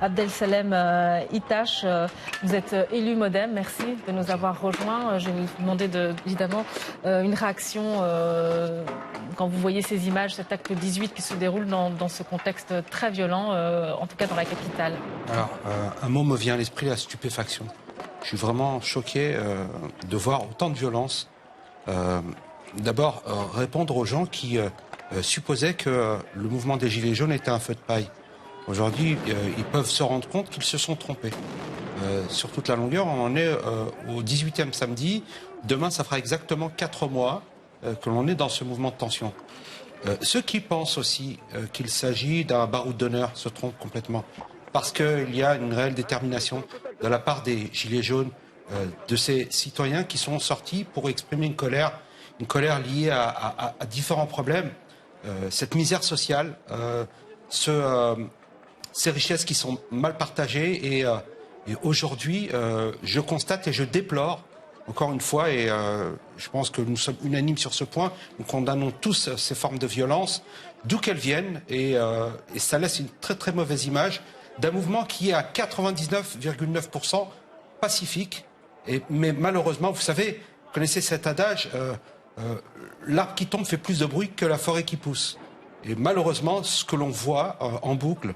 Abdel-Salem Itache, vous êtes élu MoDem, merci de nous avoir rejoints. Je vais vous demander évidemment une réaction quand vous voyez ces images, cet acte 18 qui se déroule dans ce contexte très violent, en tout cas dans la capitale. Alors, un mot me vient à l'esprit, la stupéfaction. Je suis vraiment choqué de voir autant de violence. D'abord, répondre aux gens qui supposaient que le mouvement des Gilets jaunes était un feu de paille. Aujourd'hui, ils peuvent se rendre compte qu'ils se sont trompés. Sur toute la longueur, on en est au 18e samedi. Demain, ça fera exactement 4 mois que l'on est dans ce mouvement de tension. Ceux qui pensent aussi qu'il s'agit d'un baroud d'honneur se trompent complètement. Parce qu'il y a une réelle détermination de la part des Gilets jaunes, de ces citoyens qui sont sortis pour exprimer une colère liée à différents problèmes. Cette misère sociale, ces richesses qui sont mal partagées. Et aujourd'hui, je constate et je déplore, encore une fois, et je pense que nous sommes unanimes sur ce point, nous condamnons tous ces formes de violence, d'où qu'elles viennent, et ça laisse une très très mauvaise image d'un mouvement qui est à 99,9% pacifique. Mais malheureusement, vous savez, vous connaissez cet adage, l'arbre qui tombe fait plus de bruit que la forêt qui pousse. Et malheureusement, ce que l'on voit en boucle,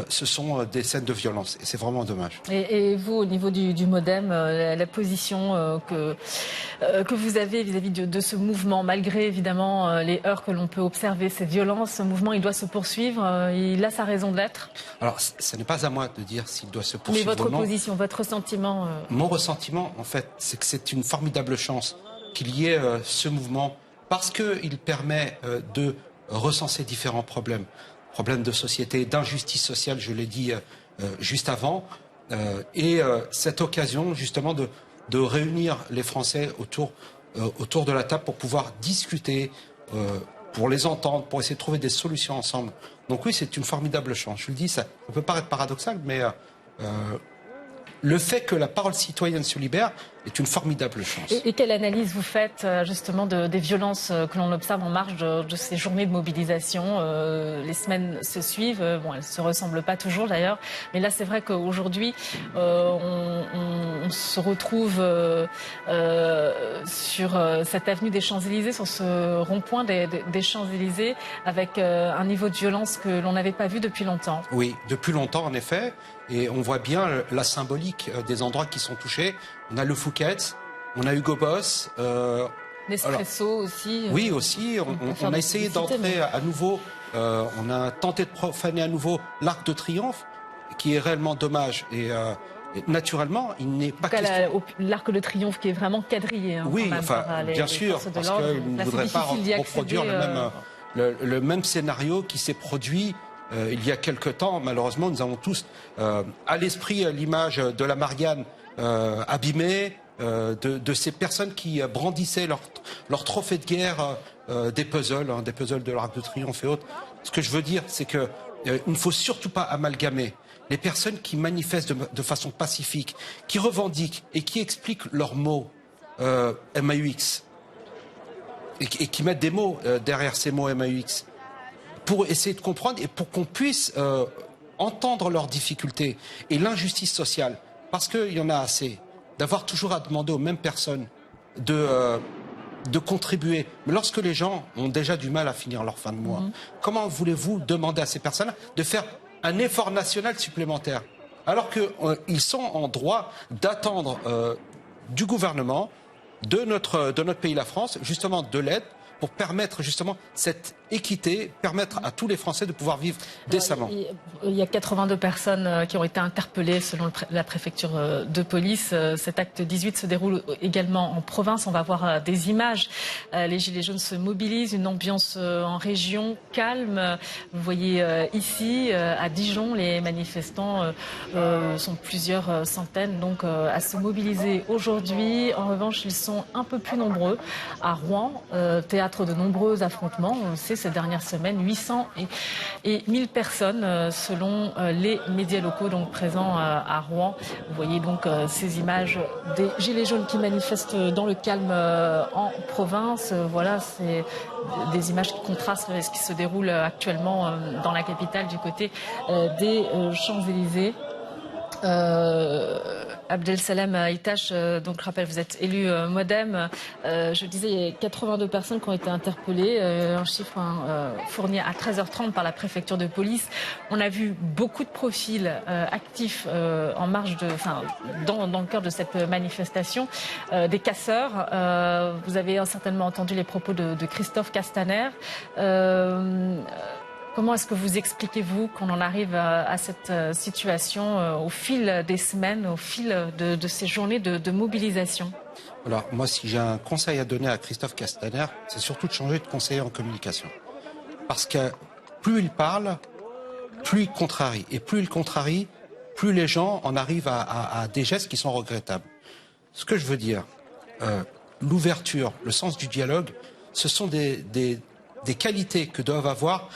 ce sont des scènes de violence. Et c'est vraiment dommage. Et vous, au niveau du MoDem, la position que vous avez vis-à-vis de ce mouvement, malgré évidemment les heurts que l'on peut observer, ces violences, ce mouvement, il doit se poursuivre, il a sa raison d'être? Alors, ce n'est pas à moi de dire s'il doit se poursuivre ou non. Mais votre position, votre ressentiment Mon ressentiment, en fait, c'est que c'est une formidable chance qu'il y ait ce mouvement, parce qu'il permet de recenser différents problèmes de société, d'injustice sociale, je l'ai dit juste avant, et cette occasion justement de réunir les Français autour de la table pour pouvoir discuter, pour les entendre, pour essayer de trouver des solutions ensemble. Donc oui, c'est une formidable chance. Je le dis, ça peut paraître paradoxal, mais le fait que la parole citoyenne se libère est une formidable chance. Et quelle analyse vous faites justement des violences que l'on observe en marge de ces journées de mobilisation? Les semaines se suivent, bon, elles ne se ressemblent pas toujours d'ailleurs, mais là c'est vrai qu'aujourd'hui on se retrouve sur cette avenue des Champs-Élysées, sur ce rond-point des Champs-Élysées, avec un niveau de violence que l'on n'avait pas vu depuis longtemps. Oui, depuis longtemps en effet. Et on voit bien la symbolique des endroits qui sont touchés. On a le Fouquet's, on a Hugo Boss. Nespresso aussi. Oui, aussi. On a essayé d'entrer à nouveau, on a tenté de profaner à nouveau l'Arc de Triomphe, qui est réellement dommage. Et naturellement, il n'est pas question... L'Arc de Triomphe qui est vraiment quadrillé. Hein, oui, enfin, bien sûr, parce qu'il ne voudrait pas reproduire le même scénario qui s'est produit il y a quelque temps. Malheureusement, nous avons tous à l'esprit l'image de la Marianne abîmée, de ces personnes qui brandissaient leur trophée de guerre, des puzzles de l'Arc de Triomphe et autres. Ce que je veux dire, c'est qu'il ne faut surtout pas amalgamer les personnes qui manifestent de façon pacifique, qui revendiquent et qui expliquent leurs mots MAUX, et qui mettent des mots derrière ces mots MAUX, pour essayer de comprendre et pour qu'on puisse entendre leurs difficultés et l'injustice sociale. Parce qu'il y en a assez d'avoir toujours à demander aux mêmes personnes de contribuer. Mais lorsque les gens ont déjà du mal à finir leur fin de mois, comment voulez-vous demander à ces personnes de faire un effort national supplémentaire, alors qu'ils sont en droit d'attendre du gouvernement, de notre pays, la France, justement de l'aide, pour permettre justement cette équité, permettre à tous les Français de pouvoir vivre décemment. Il y a 82 personnes qui ont été interpellées selon la préfecture de police. Cet acte 18 se déroule également en province. On va voir des images. Les Gilets jaunes se mobilisent, une ambiance en région calme. Vous voyez ici, à Dijon, les manifestants sont plusieurs centaines donc à se mobiliser aujourd'hui. En revanche, ils sont un peu plus nombreux à Rouen, théâtre de nombreux affrontements. On le sait, cette dernière semaine, 800 et 1000 personnes selon les médias locaux donc présents à Rouen. Vous voyez donc ces images des gilets jaunes qui manifestent dans le calme en province. Voilà, c'est des images qui contrastent avec ce qui se déroule actuellement dans la capitale du côté des Champs-Élysées. Abdelsalem Aïtache, donc je rappelle, vous êtes élu MODEM. Je disais, il y a 82 personnes qui ont été interpellées, un chiffre fourni à 13h30 par la préfecture de police. On a vu beaucoup de profils actifs en marge dans le cœur de cette manifestation, des casseurs. Vous avez certainement entendu les propos de Christophe Castaner. Comment est-ce que vous expliquez-vous qu'on en arrive à cette situation au fil des semaines, au fil de ces journées de mobilisation? Alors moi, si j'ai un conseil à donner à Christophe Castaner, c'est surtout de changer de conseiller en communication. Parce que plus il parle, plus il contrarie. Et plus il contrarie, plus les gens en arrivent à des gestes qui sont regrettables. Ce que je veux dire, l'ouverture, le sens du dialogue, ce sont des qualités que doivent avoir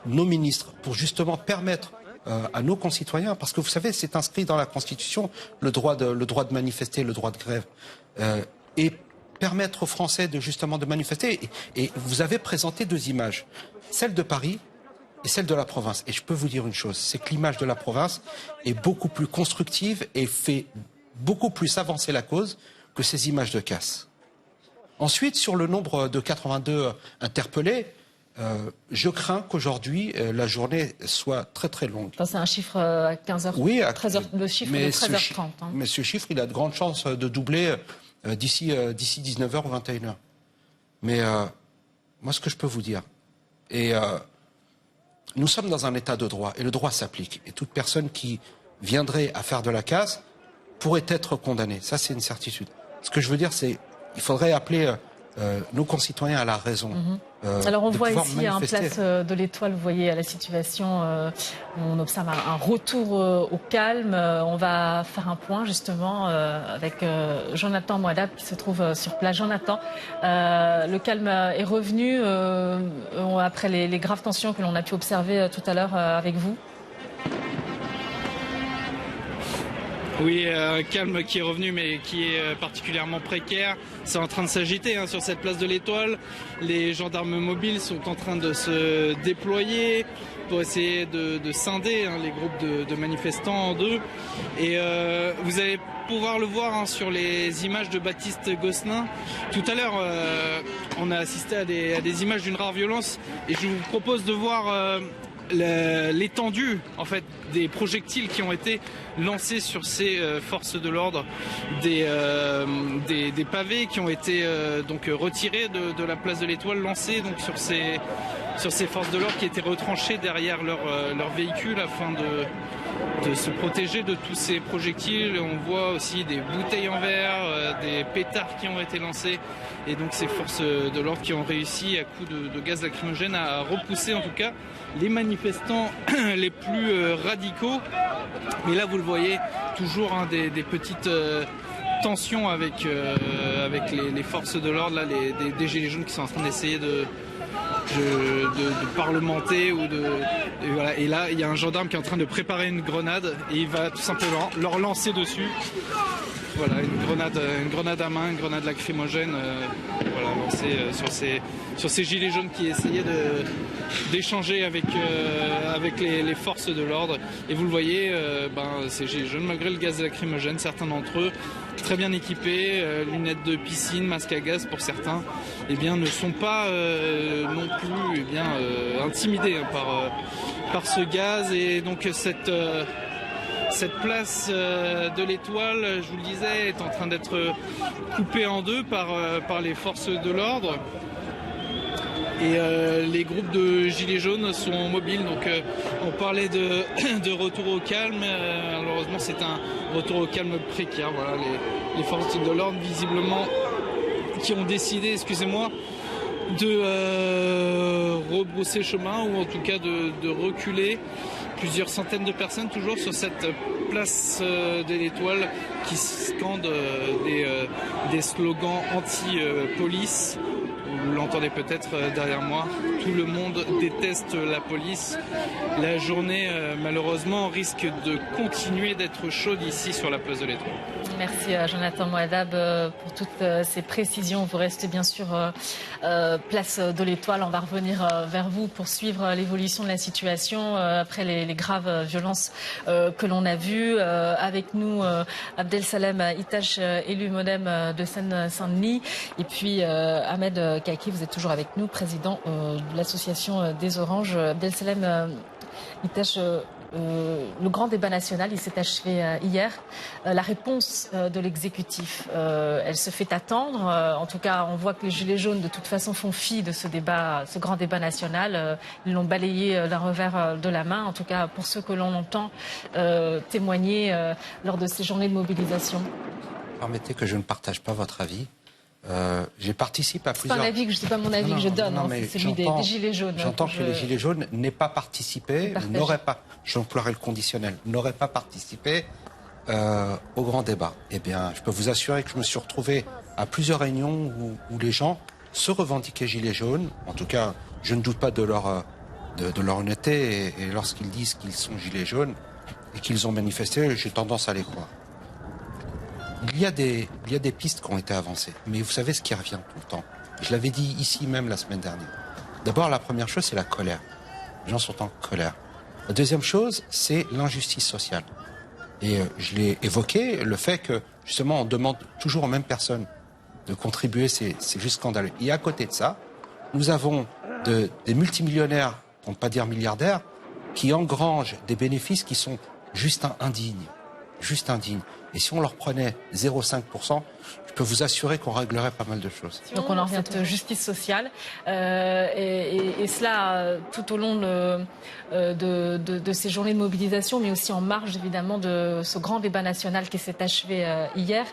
nos ministres pour justement permettre à nos concitoyens, parce que vous savez, c'est inscrit dans la Constitution, le droit de manifester, le droit de grève, et permettre aux Français de manifester. Et vous avez présenté deux images, celle de Paris et celle de la province. Et je peux vous dire une chose, c'est que l'image de la province est beaucoup plus constructive et fait beaucoup plus avancer la cause que ces images de casse. Ensuite, sur le nombre de 82 interpellés, je crains qu'aujourd'hui, la journée soit très très longue. C'est un chiffre à 15h, oui, 13h, le chiffre de 13h30. Hein. Mais ce chiffre, il a de grandes chances de doubler d'ici 19h ou 21h. Mais moi, ce que je peux vous dire, nous sommes dans un état de droit, et le droit s'applique. Et toute personne qui viendrait à faire de la casse pourrait être condamnée. Ça, c'est une certitude. Ce que je veux dire, c'est qu'il faudrait appeler nos concitoyens à la raison. Alors on voit ici en place de l'Étoile, vous voyez la situation, on observe un retour au calme. On va faire un point justement avec Jonathan Moadab qui se trouve sur place. Jonathan, le calme est revenu après les graves tensions que l'on a pu observer tout à l'heure avec vous? Oui, un calme qui est revenu mais qui est particulièrement précaire. C'est en train de s'agiter sur cette place de l'Étoile. Les gendarmes mobiles sont en train de se déployer pour essayer de scinder les groupes de manifestants en deux. Et vous allez pouvoir le voir sur les images de Baptiste Gosselin. Tout à l'heure, on a assisté à des images d'une rare violence et je vous propose de voir l'étendue en fait des projectiles qui ont été lancés sur ces forces de l'ordre, des pavés qui ont été donc retirés de la place de l'Étoile, lancés donc sur ces forces de l'ordre qui étaient retranchées derrière leur véhicule afin de se protéger de tous ces projectiles. On voit aussi des bouteilles en verre, des pétards qui ont été lancés, et donc ces forces de l'ordre qui ont réussi à coups de gaz lacrymogène à repousser en tout cas les manifestants les plus radicaux. Mais là vous le voyez, toujours des petites tensions avec les forces de l'ordre, là, des gilets jaunes qui sont en train d'essayer de parlementer et voilà. Et là il y a un gendarme qui est en train de préparer une grenade et il va tout simplement leur lancer dessus. Voilà, une grenade à main, une grenade lacrymogène, voilà, lancée sur ces gilets jaunes qui essayaient d'échanger avec les forces de l'ordre. Et vous le voyez, ces gilets jaunes, malgré le gaz lacrymogène, certains d'entre eux, très bien équipés, lunettes de piscine, masques à gaz pour certains, ne sont pas non plus intimidés par ce gaz. Et donc cette place de l'Étoile, je vous le disais, est en train d'être coupée en deux par les forces de l'ordre. Et les groupes de gilets jaunes sont mobiles. Donc on parlait de retour au calme. Malheureusement, c'est un retour au calme précaire. Voilà, les forces de l'ordre, visiblement, qui ont décidé, de rebrousser chemin, ou en tout cas de reculer. Plusieurs centaines de personnes toujours sur cette place de l'Étoile qui scandent des slogans anti-police. vous l'entendez peut-être derrière moi, tout le monde déteste la police. La journée, malheureusement, risque de continuer d'être chaude ici sur la place de l'Étoile. Merci à Jonathan Moadab pour toutes ces précisions. Vous restez bien sûr place de l'Étoile. On va revenir vers vous pour suivre l'évolution de la situation après les graves violences que l'on a vues. Avec nous, Abdel-Salem Itache, élu MODEM de Seine-Saint-Denis. Et puis Ahmed Kaki, vous êtes toujours avec nous, président de l'association des Oranges. Abdel-Salem Itache, le grand débat national, il s'est achevé hier. La réponse de l'exécutif, elle se fait attendre. En tout cas, on voit que les Gilets jaunes, de toute façon, font fi de ce débat, ce grand débat national. Ils l'ont balayé d'un revers de la main. En tout cas, pour ceux que l'on entend témoigner lors de ces journées de mobilisation. Permettez que je ne partage pas votre avis. J'ai participé à plusieurs... C'est un avis que c'est pas mon avis que je donne, c'est celui des Gilets jaunes. J'entends que les Gilets jaunes n'aient pas participé, n'auraient pas, j'emploierai le conditionnel, n'auraient pas participé au grand débat. Eh bien, je peux vous assurer que je me suis retrouvé à plusieurs réunions où les gens se revendiquaient Gilets jaunes. En tout cas, je ne doute pas de leur honnêteté et lorsqu'ils disent qu'ils sont Gilets jaunes et qu'ils ont manifesté, j'ai tendance à les croire. Il y a des pistes qui ont été avancées, mais vous savez ce qui revient tout le temps. Je l'avais dit ici même la semaine dernière. D'abord, la première chose, c'est la colère. Les gens sont en colère. La deuxième chose, c'est l'injustice sociale. Et je l'ai évoqué, le fait que, justement, on demande toujours aux mêmes personnes de contribuer, c'est juste scandaleux. Et à côté de ça, nous avons des multimillionnaires, pour ne pas dire milliardaires, qui engrangent des bénéfices qui sont juste indignes. Juste indignes. Et si on leur prenait 0,5%, je peux vous assurer qu'on réglerait pas mal de choses. Donc on en revient à justice sociale. Et cela tout au long de ces journées de mobilisation, mais aussi en marge évidemment de ce grand débat national qui s'est achevé hier.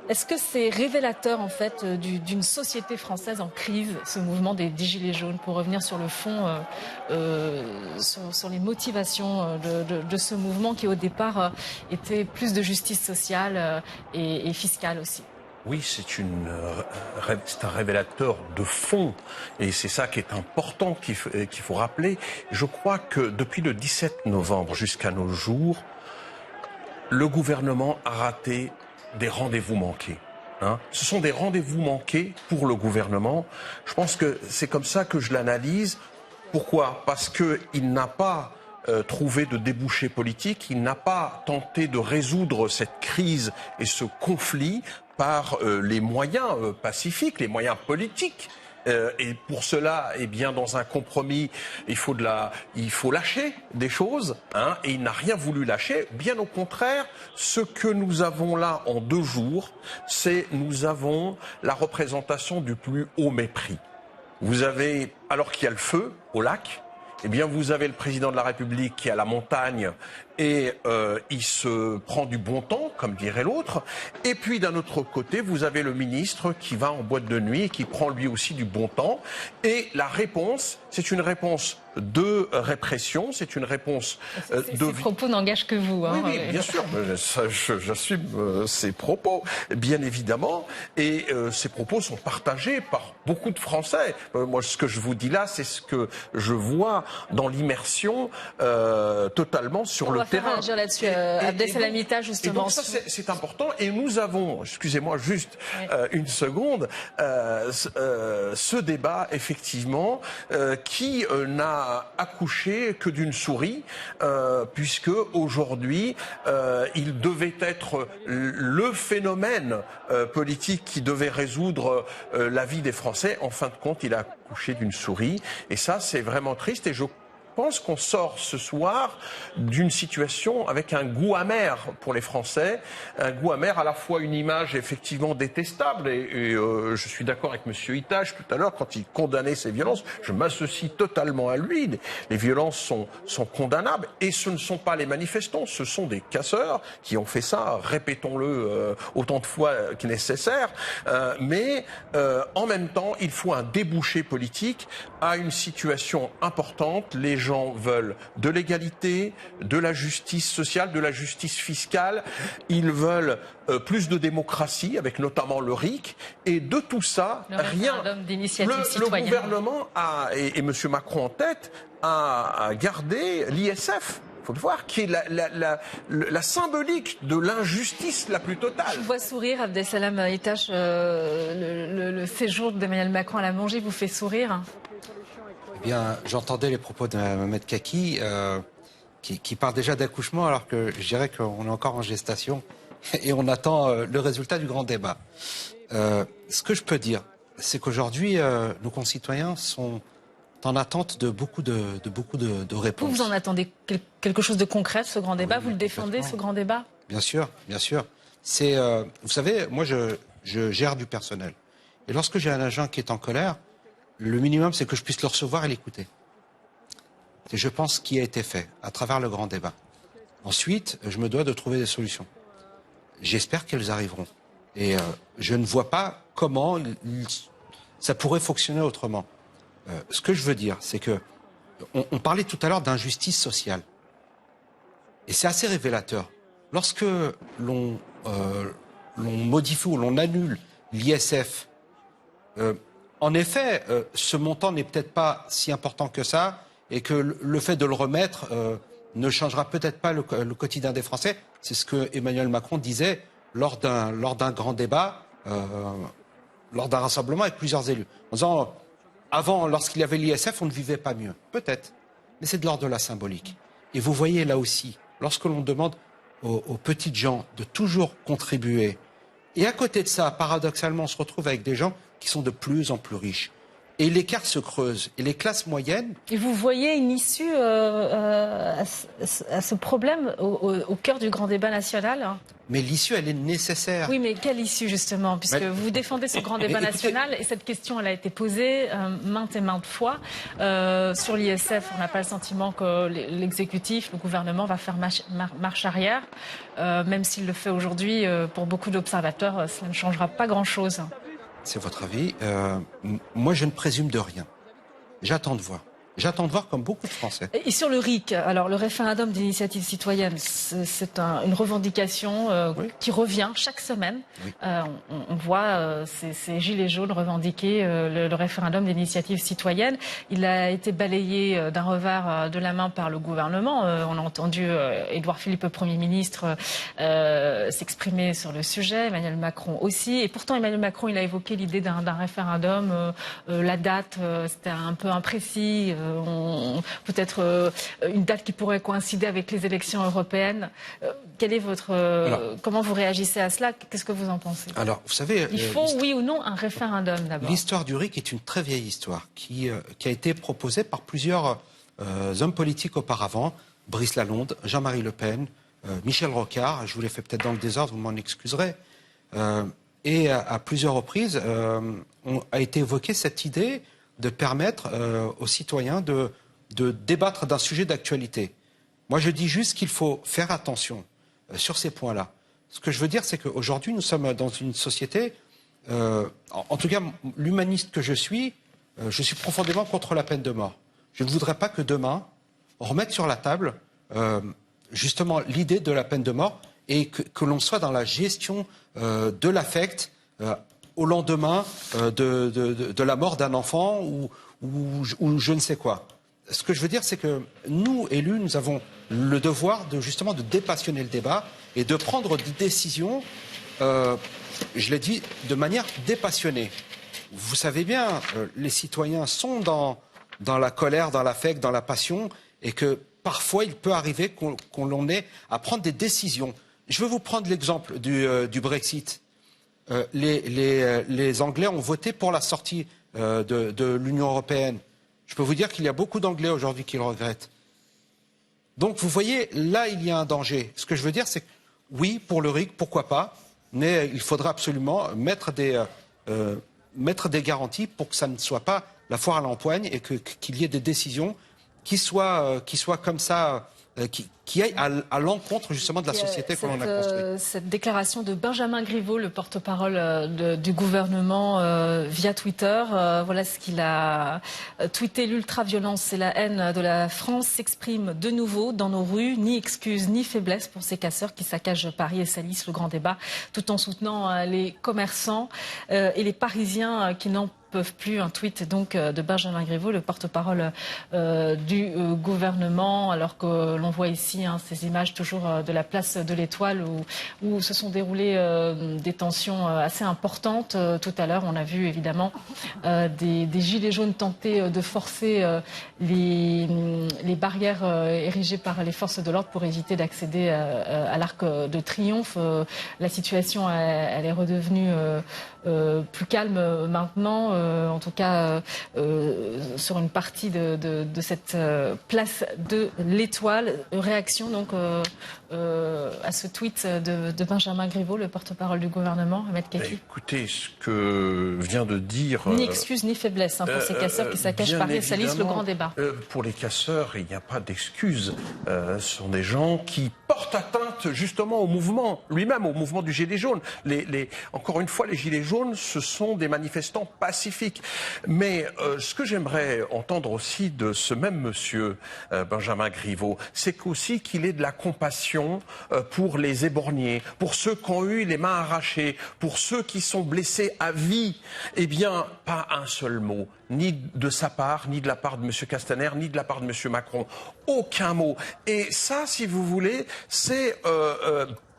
Est-ce que c'est révélateur en fait d'une société française en crise, ce mouvement des Gilets jaunes, pour revenir sur le fond, sur les motivations de ce mouvement qui au départ était plus de justice sociale et fiscale aussi? Oui, c'est un révélateur de fond et c'est ça qui est important qu'il faut rappeler. Je crois que depuis le 17 novembre jusqu'à nos jours, le gouvernement a raté des rendez-vous manqués. Ce sont des rendez-vous manqués pour le gouvernement. Je pense que c'est comme ça que je l'analyse. Pourquoi ? Parce qu'il n'a pas trouvé de débouché politique, il n'a pas tenté de résoudre cette crise et ce conflit par les moyens pacifiques, les moyens politiques. Et pour cela, eh bien, dans un compromis, il faut lâcher des choses, et il n'a rien voulu lâcher. Bien au contraire, ce que nous avons là en 2 jours, nous avons la représentation du plus haut mépris. Vous avez, alors qu'il y a le feu au lac, eh bien, vous avez le président de la République qui est à la montagne et il se prend du bon temps, comme dirait l'autre. Et puis, d'un autre côté, vous avez le ministre qui va en boîte de nuit et qui prend lui aussi du bon temps. Et la réponse, c'est une réponse de répression, c'est une réponse de... Ces propos n'engagent que vous. Oui, bien sûr, j'assume ces propos, bien évidemment. Et ces propos sont partagés par beaucoup de Français. Moi, ce que je vous dis là, c'est ce que je vois dans l'immersion totalement sur le terrain. On va réagir là-dessus, Abdel-Salem Itache, justement. Et donc ça, c'est important. Et nous avons, excusez-moi juste une seconde, ce débat, effectivement, qui n'a accouché que d'une souris, puisque aujourd'hui, il devait être le phénomène politique qui devait résoudre la vie des Français. En fin de compte, il a accouché d'une souris. Et ça, c'est vraiment triste. Et je pense qu'on sort ce soir d'une situation avec un goût amer pour les Français, un goût amer, à la fois une image effectivement détestable, et je suis d'accord avec M. Itache tout à l'heure quand il condamnait ces violences, je m'associe totalement à lui, les violences sont condamnables, et ce ne sont pas les manifestants, ce sont des casseurs qui ont fait ça, répétons-le autant de fois que nécessaire, mais en même temps, il faut un débouché politique à une situation importante. Les gens veulent de l'égalité, de la justice sociale, de la justice fiscale. Ils veulent plus de démocratie, avec notamment le RIC. Et de tout ça, rien. Le gouvernement et M. Macron en tête a gardé l'ISF. Il faut le voir, qui est la symbolique de l'injustice la plus totale. Je vois sourire, Abdeslam Itache, le séjour d'Emmanuel Macron à la Mongie vous fait sourire? Eh bien, j'entendais les propos de Mohamed Kaki, qui parle déjà d'accouchement, alors que je dirais qu'on est encore en gestation et on attend le résultat du grand débat. Ce que je peux dire, c'est qu'aujourd'hui, nos concitoyens sont en attente de beaucoup de réponses. Vous en attendez quelque chose de concret de ce grand débat? Vous le défendez, ce grand débat? Bien sûr, bien sûr. Vous savez, moi je gère du personnel. Et lorsque j'ai un agent qui est en colère, le minimum c'est que je puisse le recevoir et l'écouter. Et je pense ce qui a été fait à travers le grand débat. Ensuite, je me dois de trouver des solutions. J'espère qu'elles arriveront. Et je ne vois pas comment ça pourrait fonctionner autrement. Ce que je veux dire, c'est que on parlait tout à l'heure d'injustice sociale. Et c'est assez révélateur. Lorsque l'on modifie ou l'on annule l'ISF, en effet, ce montant n'est peut-être pas si important que ça, et que le fait de le remettre ne changera peut-être pas le quotidien des Français. C'est ce que Emmanuel Macron disait lors d'un grand débat, lors d'un rassemblement avec plusieurs élus, en disant... Avant, lorsqu'il y avait l'ISF, on ne vivait pas mieux. Peut-être. Mais c'est de l'ordre de la symbolique. Et vous voyez là aussi, lorsque l'on demande aux petites gens de toujours contribuer, et à côté de ça, paradoxalement, on se retrouve avec des gens qui sont de plus en plus riches. Et l'écart se creuse. Et les classes moyennes... Et vous voyez une issue à ce problème au cœur du grand débat national? Mais l'issue, elle est nécessaire. Oui, mais quelle issue, justement? Puisque vous défendez ce grand débat national, et cette question, elle a été posée maintes et maintes fois. Sur l'ISF, on n'a pas le sentiment que l'exécutif, le gouvernement, va faire marche arrière. Même s'il le fait aujourd'hui, pour beaucoup d'observateurs, cela ne changera pas grand-chose. C'est votre avis. Moi, je ne présume de rien. J'attends de voir. J'attends de voir comme beaucoup de Français. Et sur le RIC, alors le référendum d'initiative citoyenne, c'est une revendication qui revient chaque semaine. Oui. On voit ces gilets jaunes revendiquer le référendum d'initiative citoyenne. Il a été balayé d'un revers de la main par le gouvernement. On a entendu Édouard Philippe, Premier ministre, s'exprimer sur le sujet, Emmanuel Macron aussi. Et pourtant, Emmanuel Macron, il a évoqué l'idée d'un référendum. La date, c'était un peu imprécis. Peut-être une date qui pourrait coïncider avec les élections européennes. Quel est comment vous réagissez à cela? Qu'est-ce que vous en pensez? Alors, vous savez, il faut, oui ou non, un référendum d'abord. L'histoire du RIC est une très vieille histoire qui a été proposée par plusieurs hommes politiques auparavant. Brice Lalonde, Jean-Marie Le Pen, Michel Rocard. Je vous l'ai fait peut-être dans le désordre, vous m'en excuserez. Et à plusieurs reprises, a été évoquée cette idée de permettre aux citoyens de débattre d'un sujet d'actualité. Moi, je dis juste qu'il faut faire attention sur ces points-là. Ce que je veux dire, c'est qu'aujourd'hui, nous sommes dans une société, en tout cas, l'humaniste que je suis profondément contre la peine de mort. Je ne voudrais pas que demain, on remette sur la table justement l'idée de la peine de mort et que l'on soit dans la gestion de l'affect au lendemain de la mort d'un enfant ou je ne sais quoi. Ce que je veux dire, c'est que nous, élus, nous avons le devoir justement de dépassionner le débat et de prendre des décisions, je l'ai dit, de manière dépassionnée. Vous savez bien, les citoyens sont dans la colère, dans l'affect, dans la passion, et que parfois il peut arriver qu'on ait à prendre des décisions. Je veux vous prendre l'exemple du Brexit. Les Anglais ont voté pour la sortie de l'Union européenne. Je peux vous dire qu'il y a beaucoup d'Anglais aujourd'hui qui le regrettent. Donc vous voyez, là il y a un danger. Ce que je veux dire, c'est que oui, pour le RIC, pourquoi pas, mais il faudra absolument mettre des garanties pour que ça ne soit pas la foire à l'empoigne et qu'il y ait des décisions qui soient comme ça qui aille à l'encontre justement de la société que l'on a construite. Cette déclaration de Benjamin Griveaux, le porte-parole du gouvernement, via Twitter, voilà ce qu'il a tweeté. L'ultra-violence et la haine de la France s'expriment de nouveau dans nos rues. Ni excuse ni faiblesse pour ces casseurs qui saccagent Paris et salissent le grand débat, tout en soutenant les commerçants et les Parisiens qui n'en peuvent plus. Un tweet donc de Benjamin Griveaux, le porte-parole du gouvernement, alors que l'on voit ici ces images toujours de la place de l'Étoile où se sont déroulées des tensions assez importantes. Tout à l'heure, on a vu évidemment des gilets jaunes tenter de forcer les barrières érigées par les forces de l'ordre pour éviter d'accéder à l'Arc de Triomphe. La situation, elle est redevenue plus calme maintenant. En tout cas sur une partie de cette place de l'Étoile. Réaction donc à ce tweet de Benjamin Griveaux, le porte-parole du gouvernement, Ahmed Kaki. Écoutez, ce que vient de dire... Ni excuse ni faiblesse pour ces casseurs qui saccagent Paris et salissent le grand débat. Pour les casseurs, il n'y a pas d'excuse. Ce sont des gens qui portent atteinte justement au mouvement lui-même, au mouvement du Gilet jaune. Encore une fois, les Gilets jaunes, ce sont des manifestants pacifiques. Mais ce que j'aimerais entendre aussi de ce même monsieur, Benjamin Griveaux, c'est qu'aussi qu'il ait de la compassion pour les éborgnés, pour ceux qui ont eu les mains arrachées, pour ceux qui sont blessés à vie. Eh bien, pas un seul mot, ni de sa part, ni de la part de M. Castaner, ni de la part de M. Macron. Aucun mot. Et ça, si vous voulez, c'est...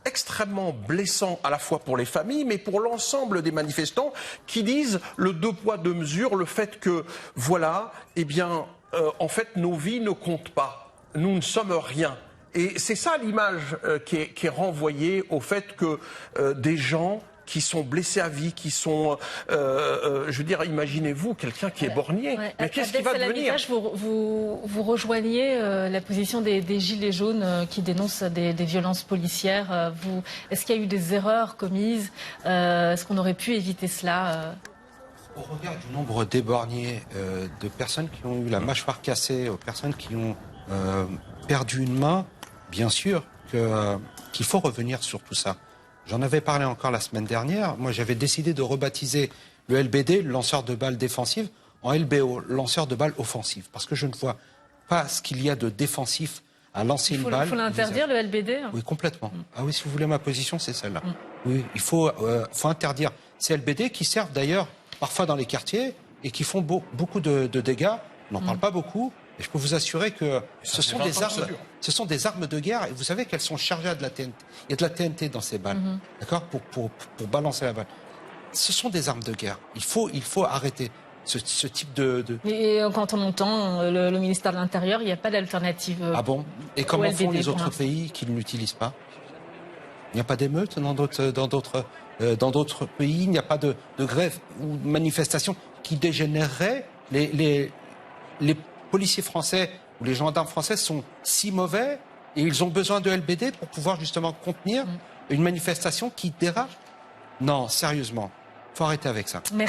extrêmement blessant à la fois pour les familles, mais pour l'ensemble des manifestants qui disent le deux poids deux mesures, le fait que, voilà, eh bien, en fait, nos vies ne comptent pas. Nous ne sommes rien. Et c'est ça l'image qui est renvoyée au fait que des gens qui sont blessés à vie, qui sont, je veux dire, imaginez-vous quelqu'un qui est borgné. Ouais. Mais qu'est-ce qui va devenir? Vous rejoignez la position des Gilets jaunes qui dénoncent des violences policières. Est-ce qu'il y a eu des erreurs commises? Est-ce qu'on aurait pu éviter cela? Au regard du nombre d'éborgnés, de personnes qui ont eu la mâchoire cassée, aux personnes qui ont perdu une main, bien sûr qu'il faut revenir sur tout ça. J'en avais parlé encore la semaine dernière. Moi, j'avais décidé de rebaptiser le LBD, le lanceur de balles défensives, en LBO, lanceur de balles offensives. Parce que je ne vois pas ce qu'il y a de défensif à lancer une balle. Il faut l'interdire, le LBD? Oui, complètement. Ah oui, si vous voulez ma position, c'est celle-là. Oui, il faut interdire ces LBD qui servent d'ailleurs parfois dans les quartiers et qui font beaucoup de dégâts. On n'en parle pas beaucoup. Et je peux vous assurer que ce sont des armes de guerre. Et vous savez qu'elles sont chargées à de la TNT. Il y a de la TNT dans ces balles, d'accord, pour balancer la balle. Ce sont des armes de guerre. Il faut arrêter ce type de... Et quand on entend le ministère de l'Intérieur, il n'y a pas d'alternative. Ah bon? Et comment font les autres pays qui ne l'utilisent pas? Il n'y a pas d'émeutes dans d'autres pays. Il n'y a pas de grève ou de manifestation qui dégénérerait. Les policiers français ou les gendarmes français sont si mauvais et ils ont besoin de LBD pour pouvoir justement contenir une manifestation qui dérape. Non, sérieusement, il faut arrêter avec ça. Merci.